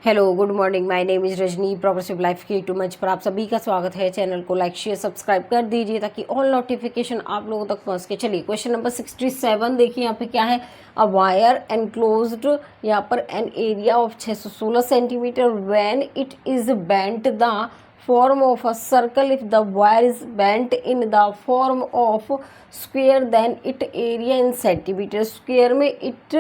Hello good morning, my name is Rajni. Progressive life के YouTube मंच पर आप सभी का स्वागत है। चैनल को लाइक शेयर सब्सक्राइब कर दीजिए ताकि ऑल नोटिफिकेशन आप लोगों तक पहुंच के। चलिए क्वेश्चन नंबर 67 देखिए यहाँ पे क्या है। अ वायर एनक्लोज्ड, यहाँ पर an area of 616 centimetre when it is bent the form of a circle. If the wire is bent in the form of square then it area in centimeter square में it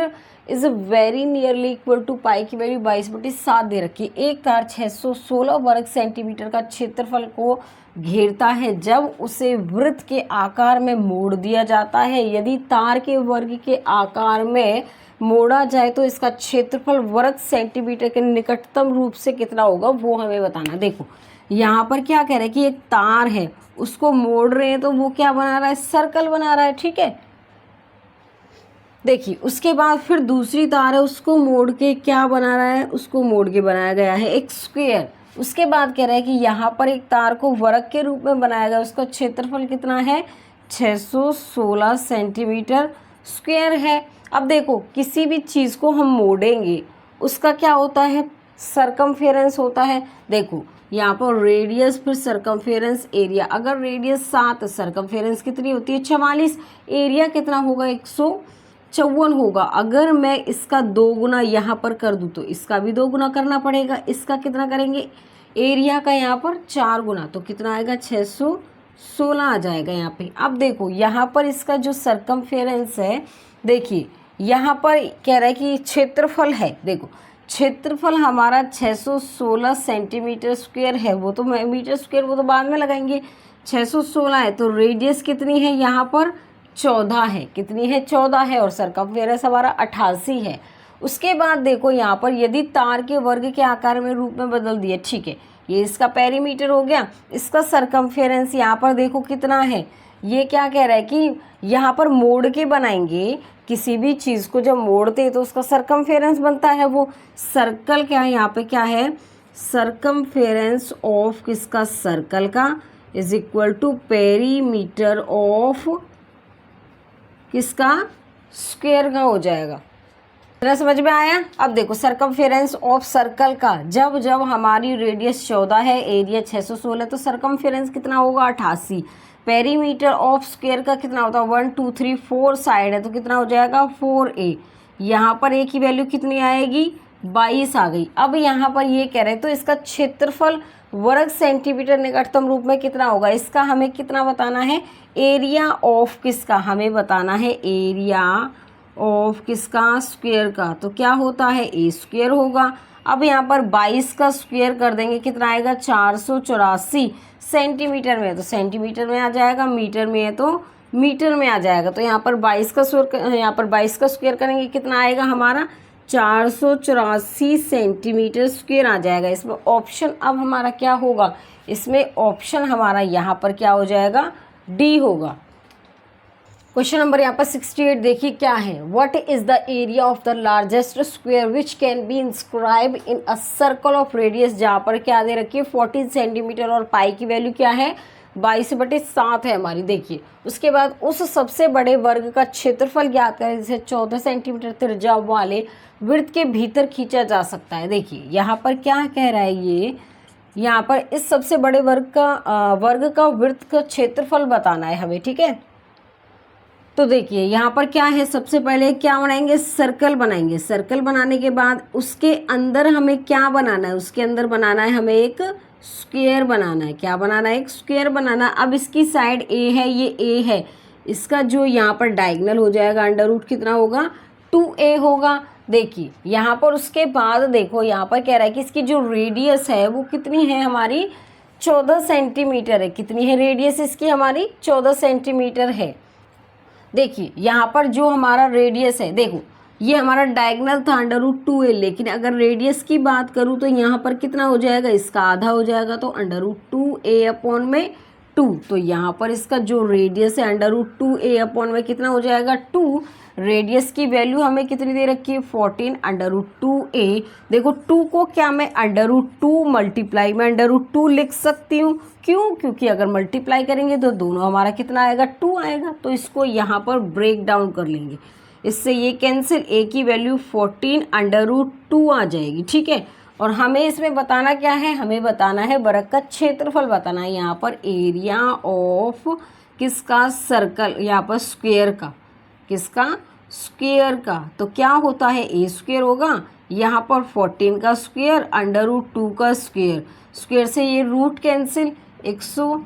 is very nearly equal to पाई की value 22/7 दे रखी है। एक तार 616 वर्ग centimetre का क्षेत्रफल को घेरता है जब उसे वृत्त के आकार में मोड़ दिया जाता है। यदि तार के वर्ग के आकार में मोड़ा जाए तो इसका क्षेत्रफल वर्ग सेंटीमीटर के निकटतम रूप से कितना होगा वो हमें बताना। देखो यहाँ पर क्या कह रहा है कि एक तार है, उसको मोड़ रहे हैं तो वो क्या बना रहा है, सर्कल बना रहा है। ठीक है, देखिए उसके बाद फिर दूसरी तार है, उसको मोड़ के क्या बना रहा है, उसको मोड़ के बनाया गया है एक स्क्वायर। उसके बाद कह रहा है कि यहाँ पर एक तार को वर्ग के रूप में बनाया गया, उसका क्षेत्रफल कितना है, 616 सेंटीमीटर स्क्वायर है। अब देखो किसी भी चीज़ को हम मोड़ेंगे उसका क्या होता है, सरकमफेरेंस होता है। देखो यहाँ पर रेडियस फिर सरकमफेरेंस एरिया, अगर रेडियस 7 सरकमफेरेंस कितनी होती है 44, एरिया कितना होगा 154 होगा। अगर मैं इसका 2 गुना यहाँ पर कर दूँ तो इसका भी 2 गुना करना पड़ेगा। इसका कितना करेंगे, एरिया का यहाँ पर 4 गुना, तो कितना आएगा 616 आ जाएगा यहाँ पे। अब देखो यहाँ पर इसका जो सरकमफेरेंस है, देखिए यहाँ पर कह रहा है कि क्षेत्रफल है। देखो क्षेत्रफल हमारा 616 सेंटीमीटर स्क्वायर है, वो तो मीटर स्क्वायर वो तो बाद में लगाएंगे। 616 है तो रेडियस कितनी है यहाँ पर 14 है, कितनी है 14 है, और सरकमफेरेंस हमारा 88 है। उसके बाद देखो यहाँ पर यदि तार के वर्ग के आकार में रूप में बदल दिया, ठीक है, ये इसका पेरीमीटर हो गया। इसका सरकमफेरेंस यहाँ पर देखो कितना है, ये क्या कह रहा है कि यहाँ पर मोड़ के बनाएंगे। किसी भी चीज़ को जब मोड़ते हैं तो उसका सरकमफेरेंस बनता है वो सर्कल। क्या है यहाँ पे, क्या है, सरकमफेरेंस ऑफ किसका, सर्कल का, is equal to perimeter of किसका, स्क्वायर का हो जाएगा। तेरा समझ में आया। अब देखो सरकमफेरेंस ऑफ सर्कल का, जब जब हमारी रेडियस 14 है, एरिया 616, तो सरकमफेरेंस कितना होगा 88। पेरीमीटर ऑफ स्क्वायर का कितना होता है 1 2 3 4 साइड है तो कितना हो जाएगा 4a। यहाँ पर a की वैल्यू कितनी आएगी 22 आ गई। अब यहाँ पर ये कह रहे हैं तो इसका क्षेत्रफल वर्ग सेंटीमीटर निकटतम रूप में कितना होगा, इसका हमें कितना बताना है, एरिया ऑफ किसका हमें बताना है, एरिया ऑफ किसका, स्क्वायर का। तो क्या होता है ए स्क्वायर होगा। अब यहाँ पर 22 का स्क्वायर कर देंगे, कितना आएगा 484 सेंटीमीटर में है तो सेंटीमीटर में आ जाएगा, मीटर में है तो मीटर में आ जाएगा। तो यहाँ पर 22 का स्क्वायर, यहाँ पर 22 का स्क्वायर करेंगे, कितना आएगा हमारा 484 सेंटीमीटर स्क्वायर आ जाएगा। इसमें ऑप्शन अब हमारा क्या होगा, इसमें ऑप्शन हमारा यहाँ पर क्या हो जाएगा, डी होगा। क्वेश्चन नंबर यहाँ पर 68 देखिए क्या है। What is the area of the largest square which can be inscribe in a circle of radius, जहाँ पर क्या दे रखी है 14 सेंटीमीटर और पाई की वैल्यू क्या है 22/7 है हमारी। देखिए उसके बाद उस सबसे बड़े वर्ग का क्षेत्रफल ज्ञात करें जिसे 14 सेंटीमीटर त्रिज्या वाले वृत्त के भीतर खींचा जा सकता है। देखिए यहाँ पर क्या कह रहा है, ये यहाँ पर इस सबसे बड़े वर्ग का वृत्त का क्षेत्रफल बताना है हमें। ठीक है, तो देखिए यहाँ पर क्या है, सबसे पहले क्या बनाएंगे, सर्कल बनाएंगे। सर्कल बनाने के बाद उसके अंदर हमें क्या बनाना है, उसके अंदर बनाना है हमें एक स्क्वायर बनाना है। क्या बनाना है, एक स्क्वायर बनाना। अब इसकी साइड ए है, ये ए है, इसका जो यहाँ पर डायगोनल हो जाएगा अंडर रूट कितना होगा 2a होगा। देखिए यहाँ पर उसके बाद देखो यहाँ पर कह रहा है कि इसकी जो रेडियस है वो कितनी है हमारी 14 सेंटीमीटर है। कितनी है रेडियस इसकी हमारी 14 सेंटीमीटर है। देखिए यहाँ पर जो हमारा रेडियस है, देखो ये हमारा डायगोनल था अंडर रूट 2a, लेकिन अगर रेडियस की बात करूँ तो यहाँ पर कितना हो जाएगा, इसका आधा हो जाएगा तो अंडर रूट 2a अपॉन में 2। तो यहाँ पर इसका जो रेडियस है अंडर रूट 2a अपॉन में कितना हो जाएगा 2। रेडियस की वैल्यू हमें कितनी दे रखी है 14 अंडर रूट 2a। देखो 2 को क्या मैं अंडर रूट 2 मल्टीप्लाई में अंडर रूट 2 लिख सकती हूँ, क्यों, क्योंकि अगर मल्टीप्लाई करेंगे तो दोनों हमारा कितना आएगा 2 आएगा। तो इसको यहाँ पर ब्रेक डाउन कर लेंगे, इससे ये कैंसिल, a की वैल्यू 14 अंडर रूट 2 आ जाएगी। ठीक है, और हमें इसमें बताना क्या है, हमें बताना है वर्ग का क्षेत्रफल बताना है। यहाँ पर एरिया ऑफ किसका, सर्कल, यहाँ पर स्क्वायर का, किसका, स्क्वायर का। तो क्या होता है, ए स्क्वायर होगा, यहाँ पर 14 का स्क्वायर √2 का स्क्वायर, स्क्वायर से ये रूट कैंसिल, 100,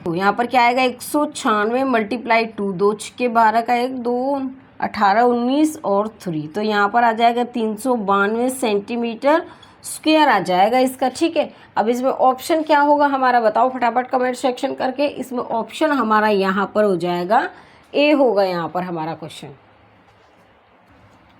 तो यहाँ पर क्या आएगा 196 मल्टीप्लाई 2, 2 के 12 का 1, 2 18 19 और 3, तो यहाँ पर आ जाएगा 392 सेंटीमीटर स्क्वायर आ जाएगा इसका। ठीक है, अब इसमें ऑप्शन क्या होगा हमारा, बताओ फटाफट कमेंट सेक्शन करके। इसमें ऑप्शन हमारा यहाँ पर हो जाएगा ए होगा यहाँ पर हमारा क्वेश्चन।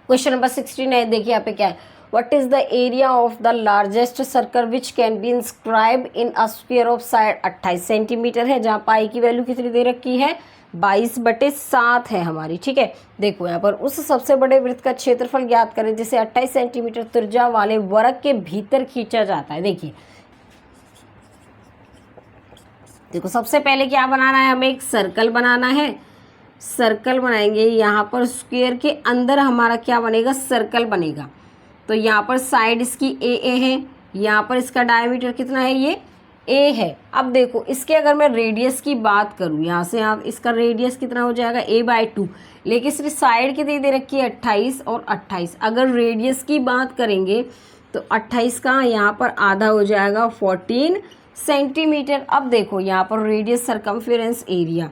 क्वेश्चन नंबर 69 देखिए यहाँ पे क्या है, what is the area of the largest circle which can be inscribe in a square of side 28 centimetre है, जहाँ पाई की वैल्यू कितनी दे रखी है, 22/7 है हमारी। ठीक है, देखो यहाँ पर उस सबसे बड़े वृत्त का क्षेत्रफल ज्ञात करें जिसे 28 सेंटीमीटर त्रिज्या वाले वर्ग के भीतर खींचा जाता है। देखिए देखो सबसे पहले क्या बनाना है, हमें एक सर्कल बनाना है, सर्कल बनाएंगे। यहाँ पर स्क्वायर के अंदर हमारा क्या बनेगा, सर्कल बनेगा। तो यहाँ पर साइड इसकी ए है, यहाँ पर इसका डायमीटर कितना है, ये ए है। अब देखो इसके अगर मैं रेडियस की बात करूँ, यहाँ से यहाँ इसका रेडियस कितना हो जाएगा a/2, लेकिन सिर्फ साइड की दे रखी है 28 और 28। अगर रेडियस की बात करेंगे तो 28 का यहाँ पर आधा हो जाएगा 14 सेंटीमीटर। अब देखो यहाँ पर रेडियस सरकमफेरेंस एरिया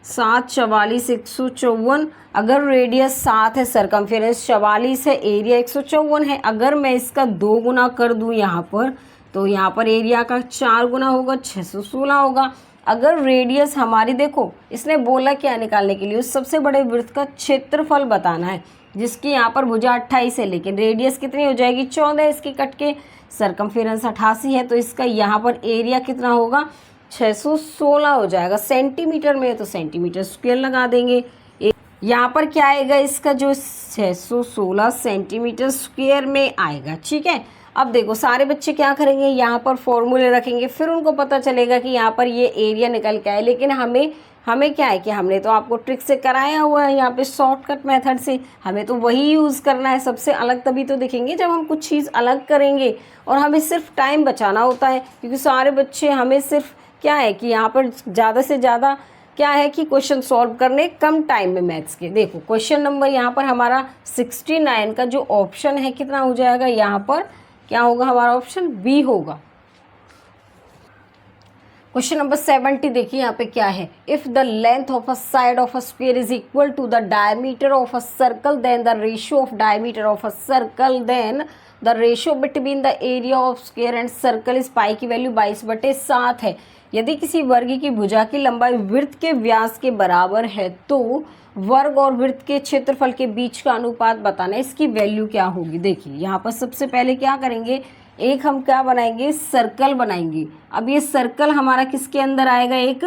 7 44 154, अगर रेडियस 7 है, सरकमफेरेंस 44 है, एरिया 154 है। अगर मैं इसका 2 गुना कर दूं यहाँ पर, तो यहाँ पर एरिया का 4 गुना होगा, 616 होगा। अगर रेडियस हमारी, देखो इसने बोला क्या निकालने के लिए, उस सबसे बड़े वृत्त का क्षेत्रफल बताना है जिसकी यहाँ पर भुजा 28 है, लेकिन रेडियस कितनी हो जाएगी 14, इसकी कट के सरकमफेरेंस 88 है, तो इसका यहाँ पर एरिया कितना होगा 616 हो जाएगा। सेंटीमीटर में तो सेंटीमीटर स्क्वायर लगा देंगे। यहाँ पर क्या आएगा, इसका जो 616 सेंटीमीटर स्क्वायर में आएगा। ठीक है, अब देखो सारे बच्चे क्या करेंगे, यहाँ पर फॉर्मूले रखेंगे, फिर उनको पता चलेगा कि यहाँ पर ये एरिया निकल के आए। लेकिन हमें क्या है कि हमने तो आपको ट्रिक से कराया हुआ है, यहाँ पे शॉर्टकट मेथड से, हमें तो वही यूज़ करना है। सबसे अलग तभी तो दिखेंगे जब हम कुछ चीज़ अलग करेंगे, और हमें सिर्फ टाइम बचाना होता है, क्योंकि सारे बच्चे हमें सिर्फ क्या है कि यहाँ पर ज़्यादा से ज़्यादा क्या है कि क्वेश्चन सॉल्व करने कम टाइम में मैथ्स के। देखो क्वेश्चन नंबर यहाँ पर हमारा 69 का जो ऑप्शन है कितना हो जाएगा, यहाँ पर क्या होगा हमारा ऑप्शन बी होगा। क्वेश्चन नंबर 70 देखिए यहाँ पे क्या है, if the length of a side of a square is equal to the diameter of a circle then the ratio of diameter of a circle then the ratio between the area of square and circle is pi की value 22/7 है। यदि किसी वर्ग की भुजा की लंबाई वृत्त के व्यास के बराबर है तो वर्ग और वृत्त के क्षेत्रफल के बीच का अनुपात बताना है, इसकी वैल्यू क्या होगी। देखिए यहाँ पर सबसे पहले क्या करेंगे, एक हम क्या बनाएंगे, सर्कल बनाएंगे। अब ये सर्कल हमारा किसके अंदर आएगा, एक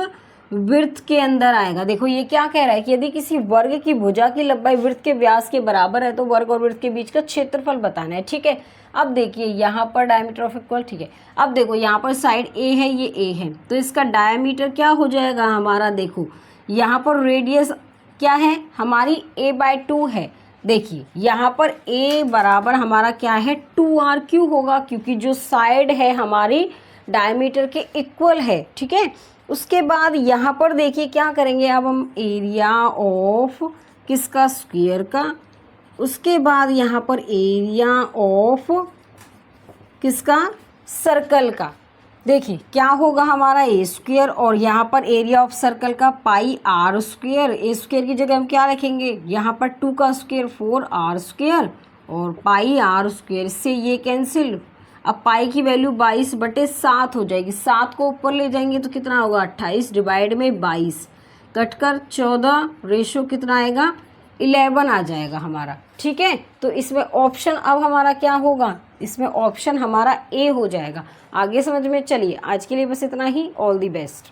वृत्त के अंदर आएगा। देखो ये क्या कह रहा है कि यदि किसी वर्ग की भुजा की लंबाई वृत्त के व्यास के बराबर है तो वर्ग और वृत्त के बीच का क्षेत्रफल बताना है। ठीक है, अब देखिए यहाँ पर डायमीटर ऑफ इक्वल, ठीक है, अब देखो यहाँ पर साइड ए है, ये ए है, तो इसका डायमीटर क्या हो जाएगा हमारा, देखो यहाँ पर रेडियस क्या है हमारी a/2 है। देखिए यहाँ पर a बराबर हमारा क्या है 2r³ होगा, क्योंकि जो साइड है हमारी डायमीटर के इक्वल है। ठीक है, उसके बाद यहाँ पर देखिए क्या करेंगे, अब हम एरिया ऑफ किसका, स्क्वायर का, उसके बाद यहाँ पर एरिया ऑफ किसका, सर्कल का। देखिए क्या होगा हमारा a² और यहाँ पर एरिया ऑफ सर्कल का πr²। a² की जगह हम क्या रखेंगे, यहाँ पर 2 का स्क्वायर 4r² और πr², इससे ये कैंसिल। अब पाई की वैल्यू 22/7 हो जाएगी, 7 को ऊपर ले जाएंगे तो कितना होगा 28 डिवाइड में 22, कटकर 14, रेशो कितना आएगा 11 आ जाएगा हमारा। ठीक है, तो इसमें ऑप्शन अब हमारा क्या होगा, इसमें ऑप्शन हमारा ए हो जाएगा। आगे समझ में, चलिए आज के लिए बस इतना ही। All the best.